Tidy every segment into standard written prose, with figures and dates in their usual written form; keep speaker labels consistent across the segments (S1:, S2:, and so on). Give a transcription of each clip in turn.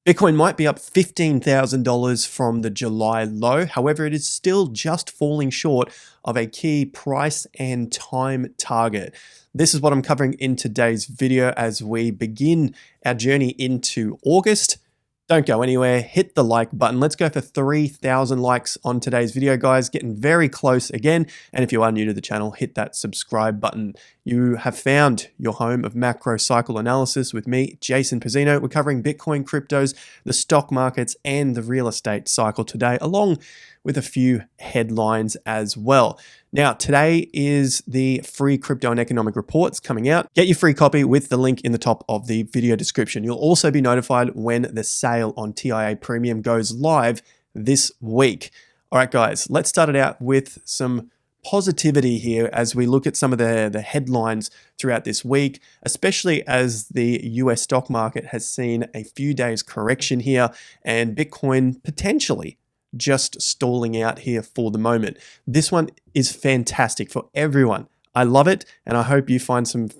S1: Bitcoin might be up $15,000 from the July low. However, it is still just falling short of a key price and time target. This is what I'm covering in today's video as we begin our journey into August. Don't go anywhere, hit the like button. Let's go for 3,000 likes on today's video, guys. Getting very close again. And if you are new to the channel, hit that subscribe button. You have found your home of macro cycle analysis with me, Jason Pizzino. We're covering Bitcoin, cryptos, the stock markets, and the real estate cycle today, along with a few headlines as well. Now, today is the free crypto and economic reports coming out. Get your free copy with the link in the top of the video description. You'll also be notified when the sale on TIA Premium goes live this week. All right, guys, let's start it out with some positivity here as we look at some of the headlines throughout this week, especially as the US stock market has seen a few days correction here and Bitcoin potentially just stalling out here for the moment. This one is fantastic for everyone. I love it, and I hope you find some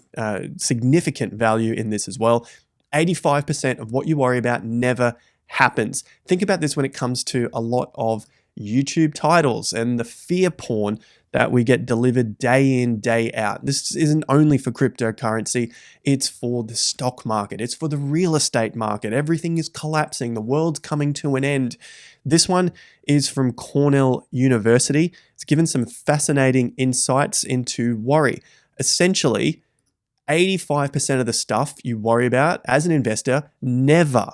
S1: significant value in this as well. 85% of what you worry about never happens. Think about this when it comes to a lot of YouTube titles and the fear porn that we get delivered day in, day out. This isn't only for cryptocurrency, it's for the stock market, it's for the real estate market. Everything is collapsing, the world's coming to an end. This one is from Cornell University. It's given some fascinating insights into worry. Essentially, 85% of the stuff you worry about as an investor never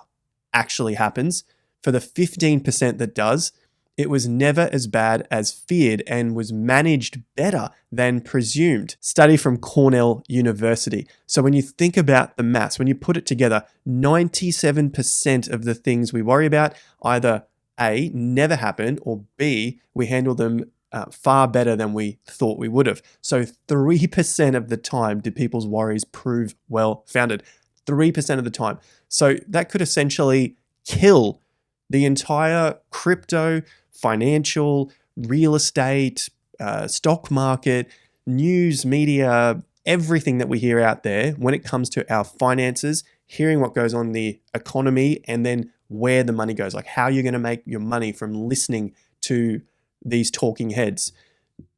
S1: actually happens. For the 15% that does, it was never as bad as feared and was managed better than presumed. Study from Cornell University. So when you think about the maths, when you put it together, 97% of the things we worry about either A, never happen, or B, we handle them far better than we thought we would have. So 3% of the time do people's worries prove well-founded. 3% of the time. So that could essentially kill the entire crypto, financial, real estate, stock market, news, media, everything that we hear out there when it comes to our finances, hearing what goes on in the economy, and then where the money goes, like how you're going to make your money from listening to these talking heads.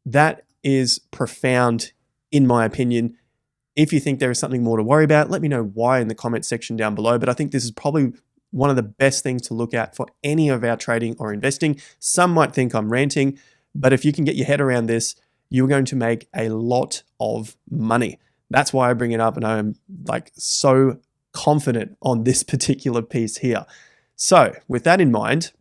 S1: That is profound, in my opinion. If you think there is something more to worry about, let me know why in the comment section down below. But I think this is probably one of the best things to look at for any of our trading or investing. Some might think I'm ranting, but if you can get your head around this, you're going to make a lot of money. That's why I bring it up, and I am like so confident on this particular piece here. So with that in mind,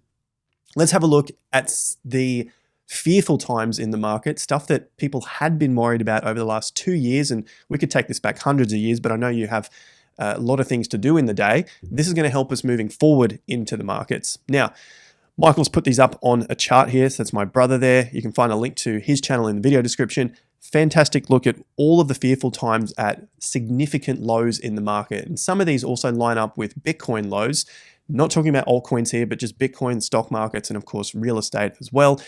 S1: let's have a look at the fearful times in the market, stuff that people had been worried about over the last 2 years, and we could take this back hundreds of years, but I know you have a lot of things to do in the day. This is going to help us moving forward into the markets. Now, Michael's put these up on a chart here. So that's my brother there. You can find a link to his channel in the video description. Fantastic look at all of the fearful times at significant lows in the market. And some of these also line up with Bitcoin lows. Not talking about altcoins here, but just Bitcoin, stock markets, and of course, real estate as well.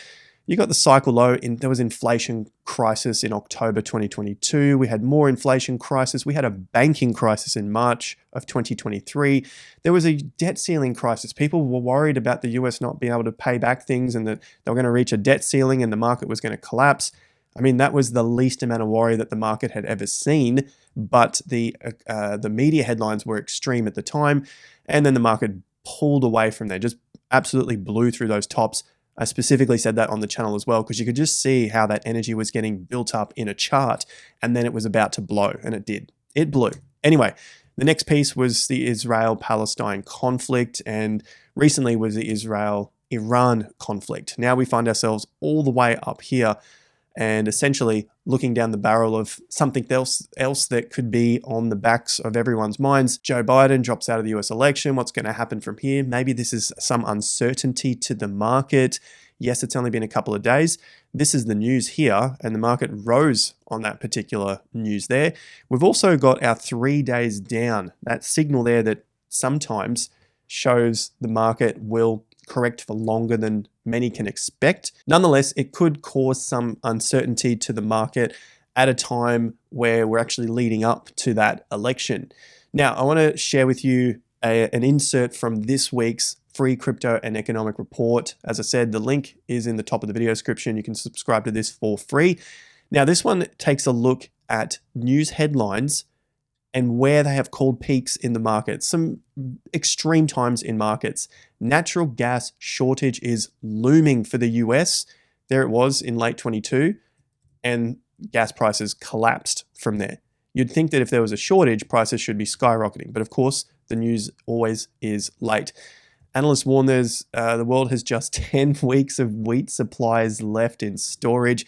S1: You got the cycle low. There was inflation crisis in October 2022. We had more inflation crisis. We had a banking crisis in March of 2023. There was a debt ceiling crisis. People were worried about the US not being able to pay back things and that they were going to reach a debt ceiling and the market was going to collapse. I mean, that was the least amount of worry that the market had ever seen, but the media headlines were extreme at the time, and then the market pulled away from there, just absolutely blew through those tops. I specifically said that on the channel as well, because you could just see how that energy was getting built up in a chart, and then it was about to blow, and it did. It blew. Anyway, the next piece was the Israel-Palestine conflict, and recently was the Israel-Iran conflict. Now we find ourselves all the way up here, and essentially looking down the barrel of something else that could be on the backs of everyone's minds. Joe Biden drops out of the US election. What's going to happen from here? Maybe this is some uncertainty to the market. Yes, it's only been a couple of days. This is the news here, and the market rose on that particular news there. We've also got our 3 days down, that signal there that sometimes shows the market will correct for longer than many can expect. Nonetheless, it could cause some uncertainty to the market at a time where we're actually leading up to that election. Now, I want to share with you an insert from this week's free crypto and economic report. As I said, the link is in the top of the video description. You can subscribe to this for free. Now, this one takes a look at news headlines and where they have called peaks in the market, some extreme times in markets. Natural gas shortage is looming for the US. There it was in late 22, and gas prices collapsed from there. You'd think that if there was a shortage, prices should be skyrocketing, but of course, the news always is late. Analysts warn the world has just 10 weeks of wheat supplies left in storage.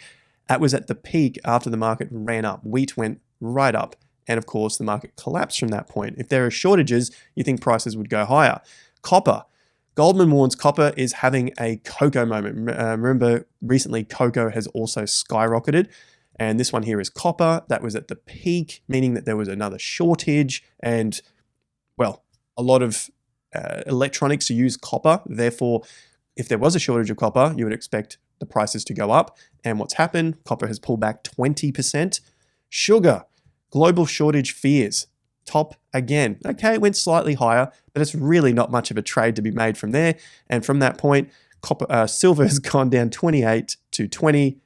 S1: That was at the peak after the market ran up. Wheat went right up. And of course, the market collapsed from that point. If there are shortages, you think prices would go higher. Copper. Goldman warns copper is having a cocoa moment. Remember, recently cocoa has also skyrocketed. And this one here is copper. That was at the peak, meaning that there was another shortage. And, well, a lot of electronics use copper. Therefore, if there was a shortage of copper, you would expect the prices to go up. And what's happened? Copper has pulled back 20%. Sugar. Global shortage fears. Top again. Okay, it went slightly higher, but it's really not much of a trade to be made from there. And from that point, silver has gone down 28 to 20,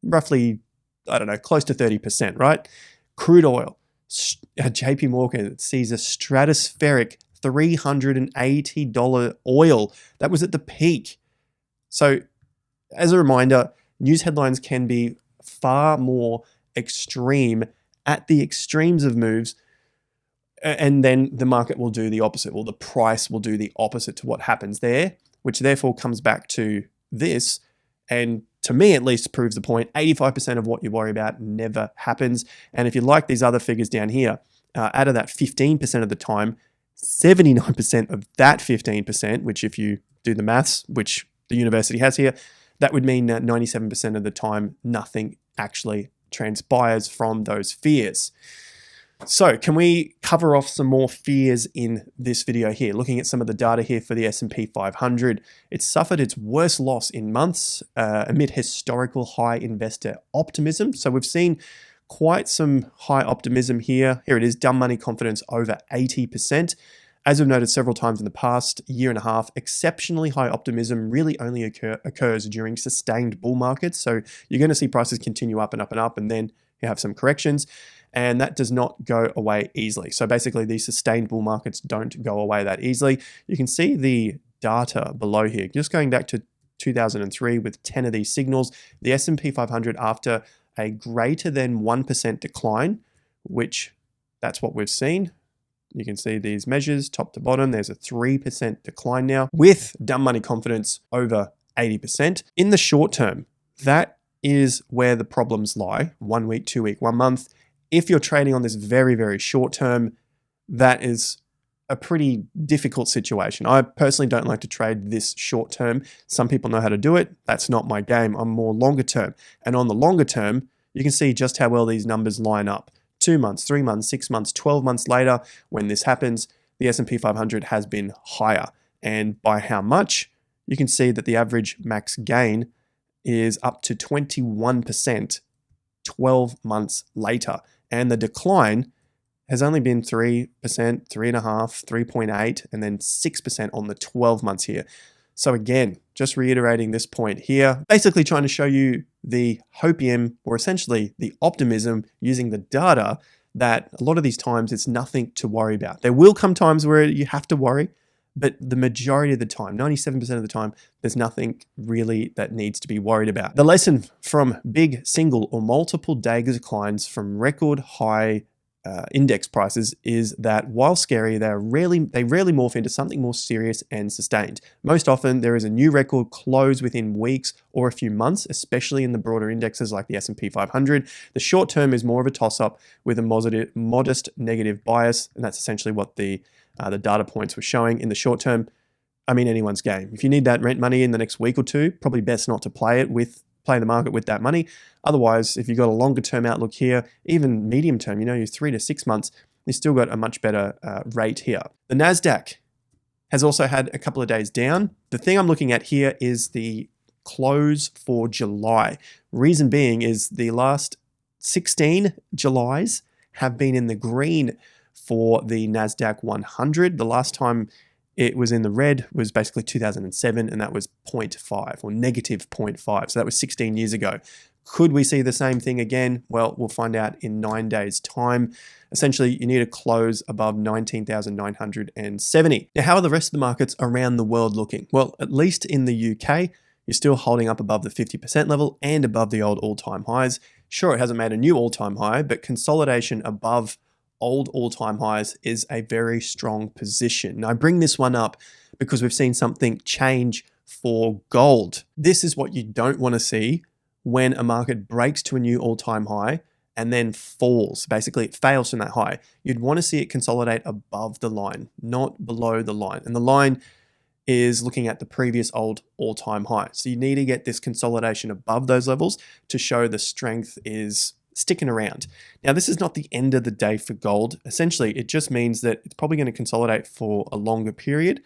S1: roughly, I don't know, close to 30%, right? Crude oil. JP Morgan sees a stratospheric $380 oil. That was at the peak. So, as a reminder, news headlines can be far more extreme at the extremes of moves, and then the market will do the opposite. Well, the price will do the opposite to what happens there, which therefore comes back to this, and to me at least proves the point. 85% of what you worry about never happens. And if you like these other figures down here, out of that 15% of the time, 79% of that 15%, which if you do the maths, which the university has here, that would mean that 97% of the time, nothing actually transpires from those fears. So can we cover off some more fears in this video here? Looking at some of the data here for the S&P 500, it suffered its worst loss in months amid historical high investor optimism. So we've seen quite some high optimism here. Here it is, dumb money confidence over 80%. As we've noted several times in the past year and a half, exceptionally high optimism really only occurs during sustained bull markets. So you're going to see prices continue up and up and up, and then you have some corrections, and that does not go away easily. So basically, these sustained bull markets don't go away that easily. You can see the data below here. Just going back to 2003 with 10 of these signals, the S&P 500 after a greater than 1% decline, which that's what we've seen. You can see these measures top to bottom. There's a 3% decline now with dumb money confidence over 80%. In the short term, that is where the problems lie. 1 week, 2 week, 1 month. If you're trading on this very, very short term, that is a pretty difficult situation. I personally don't like to trade this short term. Some people know how to do it. That's not my game. I'm more longer term. And on the longer term, you can see just how well these numbers line up. 2 months, 3 months, 6 months, 12 months later, when this happens, the S&P 500 has been higher. And by how much? You can see that the average max gain is up to 21% 12 months later. And the decline has only been 3%, 3.5%, 3.8%, and then 6% on the 12 months here. So again, just reiterating this point here, basically trying to show you the hopium, or essentially the optimism using the data, that a lot of these times it's nothing to worry about. There will come times where you have to worry, but the majority of the time, 97% of the time, there's nothing really that needs to be worried about. The lesson from big single or multiple day declines from record high index prices is that while scary, they rarely morph into something more serious and sustained. Most often, there is a new record close within weeks or a few months, especially in the broader indexes like the S&P 500. The short term is more of a toss-up with a modest negative bias, and that's essentially what the data points were showing. In the short term, I mean, anyone's game. If you need that rent money in the next week or two, probably best not to play the market with that money. Otherwise, if you've got a longer term outlook here, even medium term, you're 3 to 6 months, you've still got a much better rate here. The NASDAQ has also had a couple of days down. The thing I'm looking at here is the close for July. Reason being is the last 16 Julys have been in the green for the NASDAQ 100. The last time it was in the red was basically 2007, and that was 0.5 or negative 0.5. So that was 16 years ago. Could we see the same thing again? Well, we'll find out in 9 days' time. Essentially, you need to close above 19,970. Now, how are the rest of the markets around the world looking? Well, at least in the UK, you're still holding up above the 50% level and above the old all-time highs. Sure, it hasn't made a new all-time high, but consolidation above old all-time highs is a very strong position. Now, I bring this one up because we've seen something change for gold. This is what you don't want to see when a market breaks to a new all-time high and then falls. Basically, it fails from that high. You'd want to see it consolidate above the line, not below the line. And the line is looking at the previous old all-time high. So you need to get this consolidation above those levels to show the strength is sticking around. Now, this is not the end of the day for gold. Essentially, it just means that it's probably going to consolidate for a longer period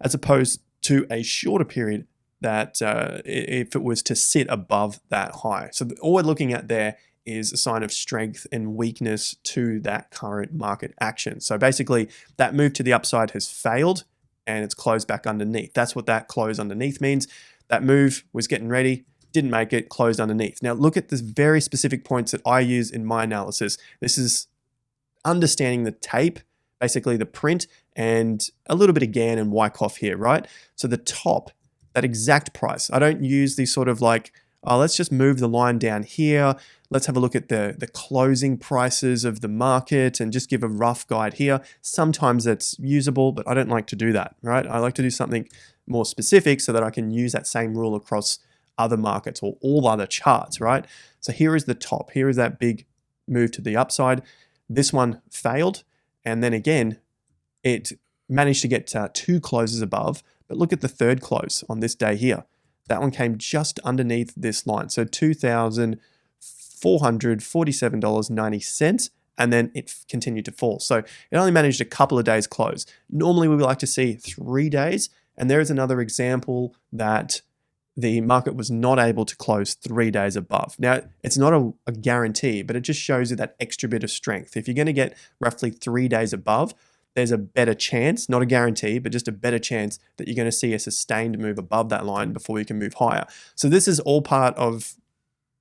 S1: as opposed to a shorter period that if it was to sit above that high. So all we're looking at there is a sign of strength and weakness to that current market action. So basically, that move to the upside has failed and it's closed back underneath. That's what that close underneath means. That move was getting ready, didn't make it, closed underneath. Now look at the very specific points that I use in my analysis. This is understanding the tape, basically the print, and a little bit of Gann and Wyckoff here, right? So the top, that exact price. I don't use these sort of like, oh, let's just move the line down here. Let's have a look at the closing prices of the market and just give a rough guide here. Sometimes that's usable, but I don't like to do that, right? I like to do something more specific so that I can use that same rule across other markets or all other charts, right? So here is the top. Here is that big move to the upside. This one failed. And then again, it managed to get 2 closes above. But look at the third close on this day here. That one came just underneath this line. So $2,447.90. And then it continued to fall. So it only managed a couple of days close. Normally we would like to see 3 days. And there is another example that the market was not able to close 3 days above. Now, it's not a guarantee, but it just shows you that extra bit of strength. If you're going to get roughly 3 days above, there's a better chance, not a guarantee, but just a better chance that you're going to see a sustained move above that line before you can move higher. So this is all part of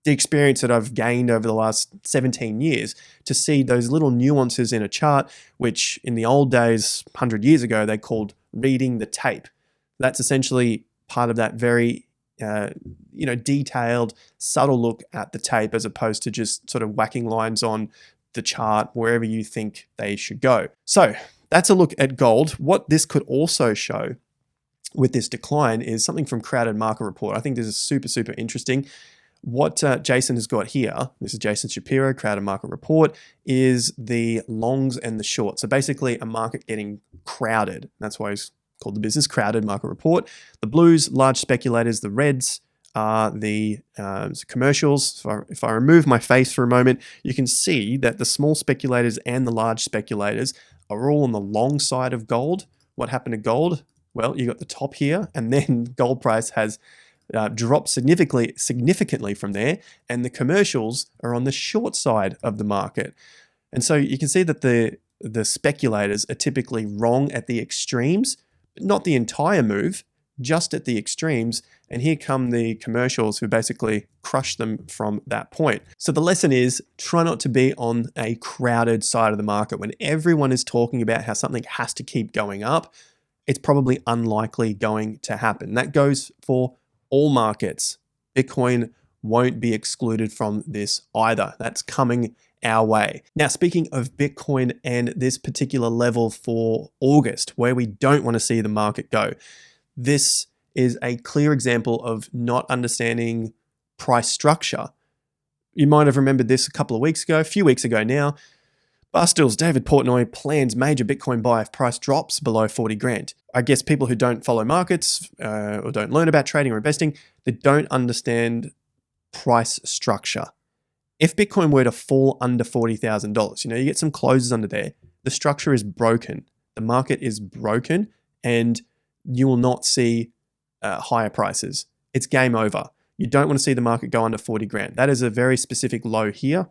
S1: the experience that I've gained over the last 17 years to see those little nuances in a chart, which in the old days, 100 years ago, they called reading the tape. That's essentially part of that very detailed, subtle look at the tape as opposed to just sort of whacking lines on the chart wherever you think they should go. So that's a look at gold. What this could also show with this decline is something from Crowded Market Report. I think this is super, super interesting. What Jason has got here, this is Jason Shapiro, Crowded Market Report, is the longs and the shorts. So basically a market getting crowded. That's why he's called the business Crowded Market Report. The blues, large speculators. The reds are the commercials. So if I remove my face for a moment, you can see that the small speculators and the large speculators are all on the long side of gold. What happened to gold? Well, you got the top here, and then gold price has dropped significantly from there, and the commercials are on the short side of the market. And so you can see that the speculators are typically wrong at the extremes, but not the entire move, just at the extremes. And here come the commercials who basically crush them from that point. So the lesson is try not to be on a crowded side of the market. When everyone is talking about how something has to keep going up, it's probably unlikely going to happen. That goes for all markets. Bitcoin won't be excluded from this either. That's coming our way. Now, speaking of Bitcoin and this particular level for August, where we don't want to see the market go, this is a clear example of not understanding price structure. You might have remembered this a few weeks ago now. Barstool's David Portnoy plans major Bitcoin buy if price drops below 40 grand. I guess people who don't follow markets or don't learn about trading or investing, they don't understand price structure. If Bitcoin were to fall under $40,000, you get some closes under there, the structure is broken. The market is broken and you will not see higher prices. It's game over. You don't want to see the market go under 40 grand. That is a very specific low here.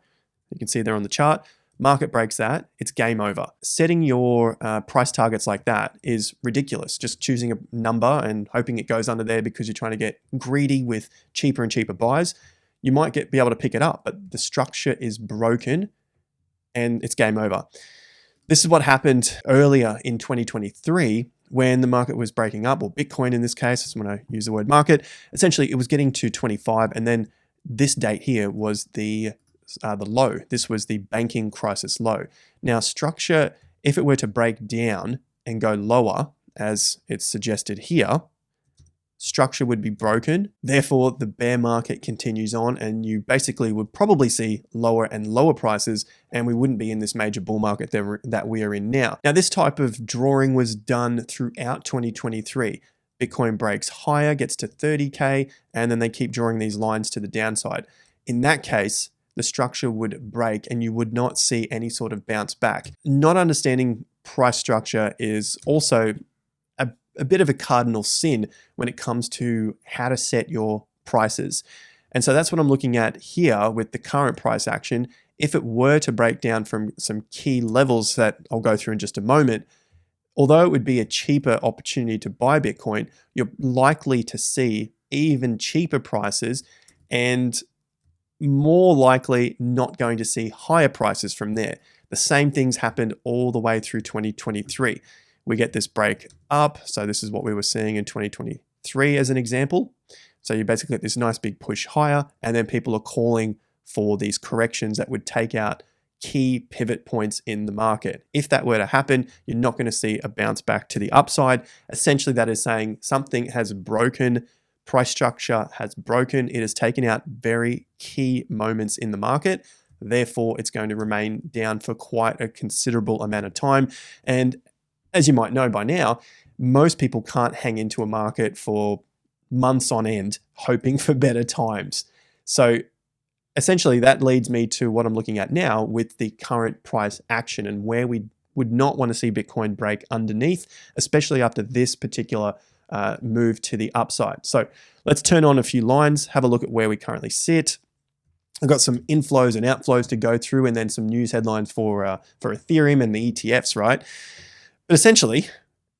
S1: You can see there on the chart. Market breaks that, it's game over. Setting your price targets like that is ridiculous. Just choosing a number and hoping it goes under there because you're trying to get greedy with cheaper and cheaper buys. You might be able to pick it up, but the structure is broken and it's game over. This is what happened earlier in 2023 when the market was breaking up, or Bitcoin in this case, when I use the word market. Essentially, it was getting to 25, and then this date here was the low. This was the banking crisis low. Now, structure, if it were to break down and go lower, as it's suggested here, structure would be broken. Therefore, the bear market continues on, and you basically would probably see lower and lower prices, and we wouldn't be in this major bull market that we are in now. Now, this type of drawing was done throughout 2023. Bitcoin breaks higher, gets to 30K, and then they keep drawing these lines to the downside. In that case, the structure would break and you would not see any sort of bounce back. Not understanding price structure is also a bit of a cardinal sin when it comes to how to set your prices. And so that's what I'm looking at here with the current price action. If it were to break down from some key levels that I'll go through in just a moment, although it would be a cheaper opportunity to buy Bitcoin, you're likely to see even cheaper prices and more likely not going to see higher prices from there. The same things happened all the way through 2023. We get this break up. So this is what we were seeing in 2023 as an example. So you basically get this nice big push higher, and then people are calling for these corrections that would take out key pivot points in the market. If that were to happen, you're not going to see a bounce back to the upside. Essentially, that is saying something has broken, price structure has broken. It has taken out very key moments in the market. Therefore, it's going to remain down for quite a considerable amount of time. And as you might know by now, most people can't hang into a market for months on end hoping for better times. So essentially, that leads me to what I'm looking at now with the current price action and where we would not want to see Bitcoin break underneath, especially after this particular move to the upside. So let's turn on a few lines, have a look at where we currently sit. I've got some inflows and outflows to go through, and then some news headlines for Ethereum and the ETFs, right? But essentially,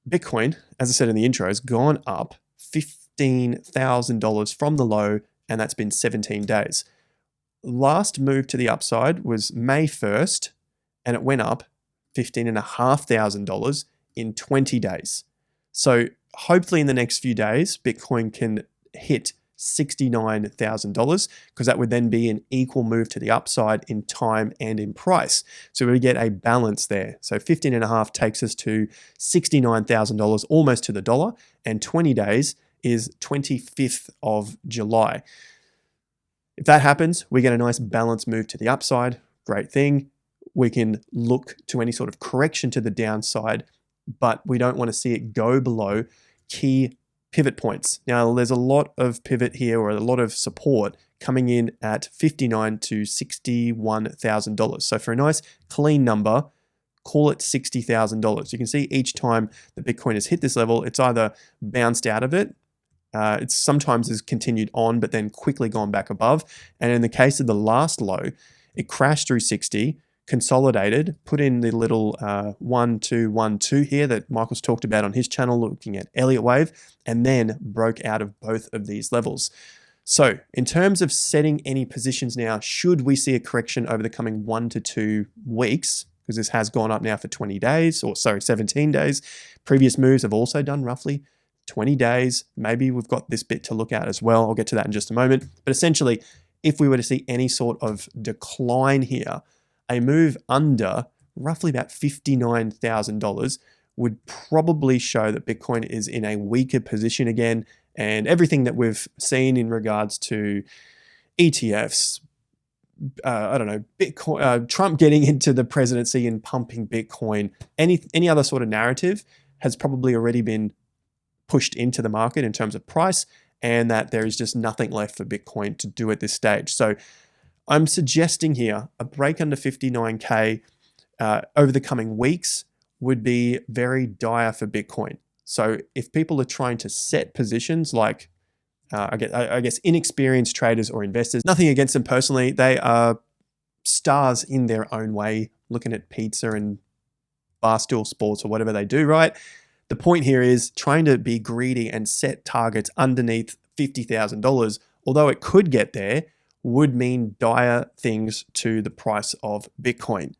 S1: Bitcoin, as I said in the intro, has gone up $15,000 from the low, and that's been 17 days. Last move to the upside was May 1st, and it went up $15,500 in 20 days. So hopefully in the next few days, Bitcoin can hit $69,000, because that would then be an equal move to the upside in time and in price. So we get a balance there. So 15.5 takes us to $69,000, almost to the dollar, and 20 days is 25th of July. If that happens, we get a nice balance move to the upside. Great thing. We can look to any sort of correction to the downside, but we don't want to see it go below key pivot points. Now, there's a lot of pivot here, or a lot of support coming in at $59,000 to $61,000. So for a nice clean number, call it $60,000. You can see each time the Bitcoin has hit this level, it's either bounced out of it, it's sometimes has continued on, but then quickly gone back above. And in the case of the last low, it crashed through 60, consolidated, put in the little 1, 2, 1, 2 here that Michael's talked about on his channel, looking at Elliott wave, and then broke out of both of these levels. So in terms of setting any positions now, should we see a correction over the coming 1 to 2 weeks, because this has gone up now for 20 days, or sorry, 17 days. Previous moves have also done roughly 20 days. Maybe we've got this bit to look at as well. I'll get to that in just a moment. But essentially, if we were to see any sort of decline here, a move under roughly about $59,000 would probably show that Bitcoin is in a weaker position again. And everything that we've seen in regards to ETFs, I don't know, Bitcoin, Trump getting into the presidency and pumping Bitcoin, any other sort of narrative has probably already been pushed into the market in terms of price, and that there is just nothing left for Bitcoin to do at this stage. So I'm suggesting here a break under 59K over the coming weeks would be very dire for Bitcoin. So if people are trying to set positions like, I guess inexperienced traders or investors, nothing against them personally, they are stars in their own way, looking at pizza and Barstool Sports or whatever they do, right? The point here is trying to be greedy and set targets underneath $50,000, although it could get there, would mean dire things to the price of Bitcoin.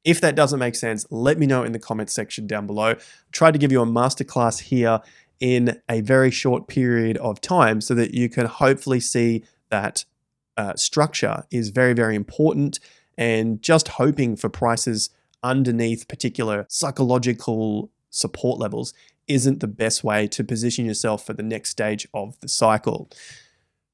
S1: If that doesn't make sense, let me know in the comments section down below. I tried to give you a masterclass here in a very short period of time so that you can hopefully see that structure is very, very important, and just hoping for prices underneath particular psychological support levels isn't the best way to position yourself for the next stage of the cycle.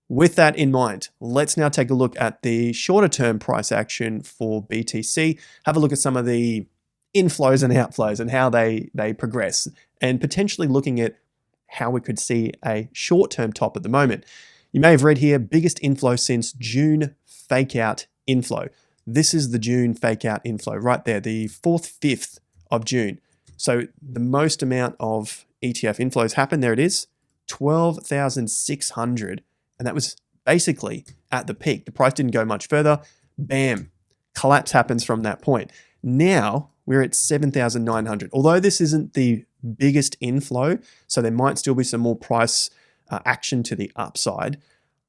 S1: With that in mind, let's now take a look at the shorter term price action for BTC, have a look at some of the inflows and outflows and how they progress, and potentially looking at how we could see a short-term top at the moment. You may have read here, biggest inflow since June fake out inflow. This is the June fake out inflow right there, the 4th, 5th of June. So the most amount of ETF inflows happened, there it is, 12,600. And that was basically at the peak. The price didn't go much further. Bam, collapse happens from that point. Now we're at 7,900. Although this isn't the biggest inflow, so there might still be some more price action to the upside,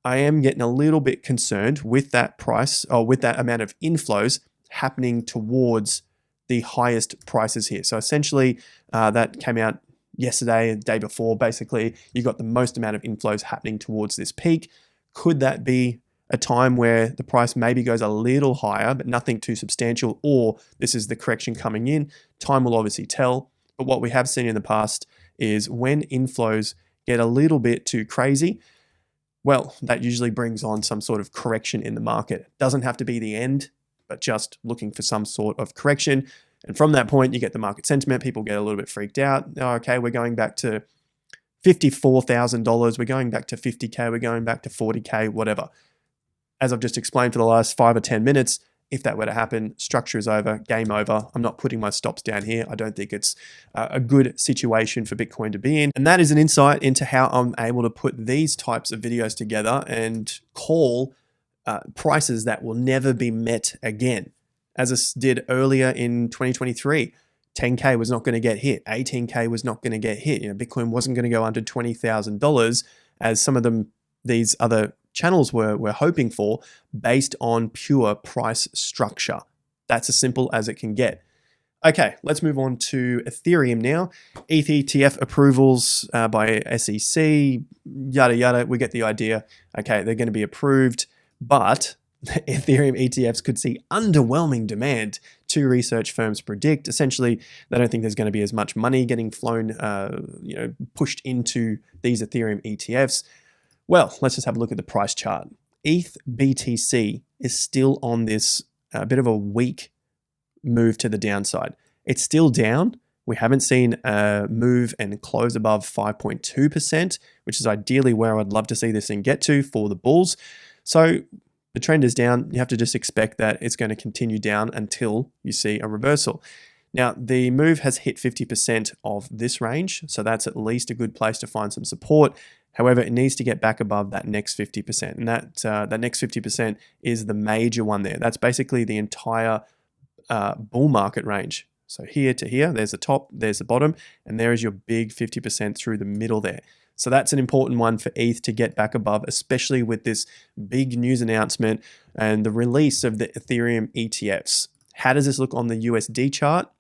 S1: I am getting a little bit concerned with that price, or with that amount of inflows happening towards the highest prices here. So essentially that came out yesterday and the day before. Basically, you got the most amount of inflows happening towards this peak. Could that be a time where the price maybe goes a little higher, but nothing too substantial, or this is the correction coming in? Time will obviously tell. But what we have seen in the past is when inflows get a little bit too crazy, well, that usually brings on some sort of correction in the market. It doesn't have to be the end, but just looking for some sort of correction. And from that point, you get the market sentiment. People get a little bit freaked out. Oh, okay, we're going back to $54,000. We're going back to 50K. We're going back to 40K, whatever. As I've just explained for the last 5 or 10 minutes, if that were to happen, structure is over, game over. I'm not putting my stops down here. I don't think it's a good situation for Bitcoin to be in. And that is an insight into how I'm able to put these types of videos together and call prices that will never be met again. As I did earlier in 2023, 10K was not going to get hit. 18K was not going to get hit. Bitcoin wasn't going to go under $20,000 as some of them, these other channels were hoping for, based on pure price structure. That's as simple as it can get. Okay, let's move on to Ethereum now. ETH ETF approvals by SEC, yada, yada. We get the idea. Okay, they're going to be approved, but Ethereum ETFs could see underwhelming demand, two research firms predict. Essentially, they don't think there's going to be as much money getting flown, pushed into these Ethereum ETFs. Well, let's just have a look at the price chart. ETH BTC is still on this bit of a weak move to the downside. It's still down. We haven't seen a move and close above 5.2%, which is ideally where I'd love to see this thing get to for the bulls. So the trend is down. You have to just expect that it's going to continue down until you see a reversal. Now, the move has hit 50% of this range, so that's at least a good place to find some support. However, it needs to get back above that next 50%, and that next 50% is the major one there. That's basically the entire bull market range. So here to here, there's the top, there's the bottom, and there is your big 50% through the middle there. So that's an important one for ETH to get back above, especially with this big news announcement and the release of the Ethereum ETFs. How does this look on the USD chart?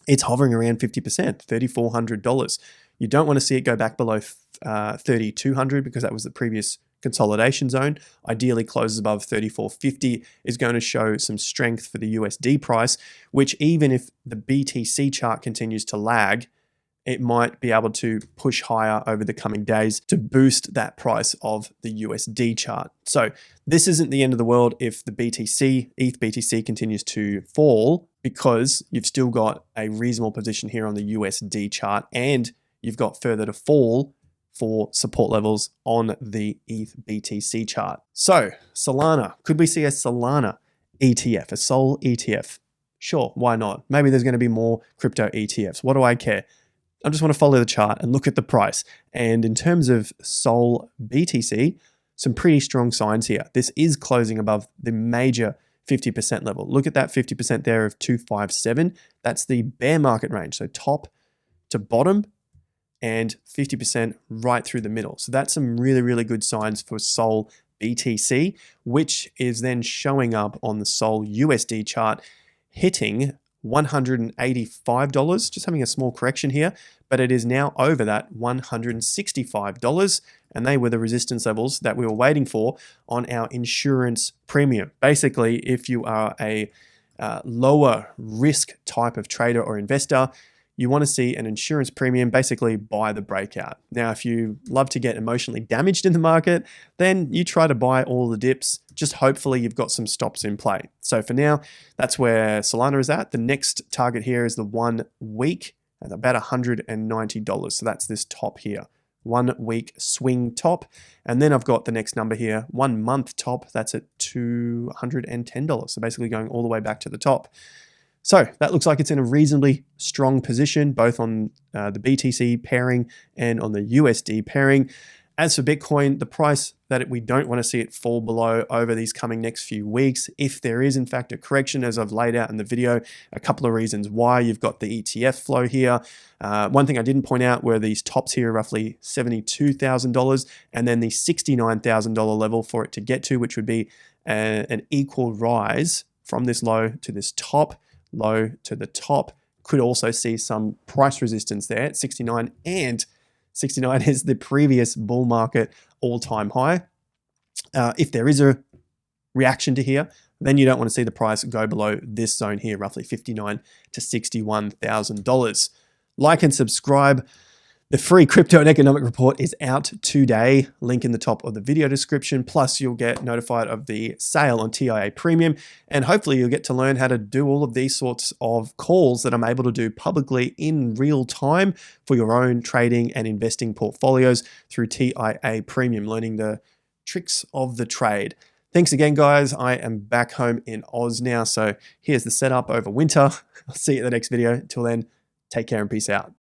S1: It's hovering around 50%, $3,400. You don't want to see it go back below 3,200 because that was the previous consolidation zone. Ideally, closes above 3,450 is going to show some strength for the USD price, which even if the BTC chart continues to lag, it might be able to push higher over the coming days to boost that price of the USD chart. So this isn't the end of the world if the ETH BTC continues to fall, because you've still got a reasonable position here on the USD chart, and you've got further to fall for support levels on the ETH BTC chart. So Solana, could we see a Solana ETF, a Sol ETF? Sure, why not? Maybe there's going to be more crypto ETFs. What do I care? I just want to follow the chart and look at the price. And in terms of Sol BTC, some pretty strong signs here. This is closing above the major 50% level. Look at that 50% there of 257. That's the bear market range. So top to bottom and 50% right through the middle. So that's some really, really good signs for Sol BTC, which is then showing up on the Sol USD chart, hitting $185, just having a small correction here, but it is now over that $165, and they were the resistance levels that we were waiting for on our insurance premium. Basically, if you are a lower risk type of trader or investor, you want to see an insurance premium basically buy the breakout. Now, if you love to get emotionally damaged in the market, then you try to buy all the dips. Just hopefully you've got some stops in play. So for now, that's where Solana is at. The next target here is the 1 week at about $190. So that's this top here. 1 week swing top. And then I've got the next number here, 1 month top. That's at $210. So basically going all the way back to the top. So that looks like it's in a reasonably strong position, both on the BTC pairing and on the USD pairing. As for Bitcoin, the price that we don't want to see it fall below over these coming next few weeks. If there is in fact a correction, as I've laid out in the video, a couple of reasons why. You've got the ETF flow here. One thing I didn't point out were these tops here, roughly $72,000, and then the $69,000 level for it to get to, which would be an equal rise from this low to this top. Low to the top. Could also see some price resistance there at 69, and 69 is the previous bull market all-time high. If there is a reaction to here, then you don't want to see the price go below this zone here, roughly $59,000 to $61,000. Like and subscribe. The free crypto and economic report is out today. Link in the top of the video description. Plus, you'll get notified of the sale on TIA Premium. And hopefully, you'll get to learn how to do all of these sorts of calls that I'm able to do publicly in real time for your own trading and investing portfolios through TIA Premium, learning the tricks of the trade. Thanks again, guys. I am back home in Oz now. So here's the setup over winter. I'll see you in the next video. Until then, take care and peace out.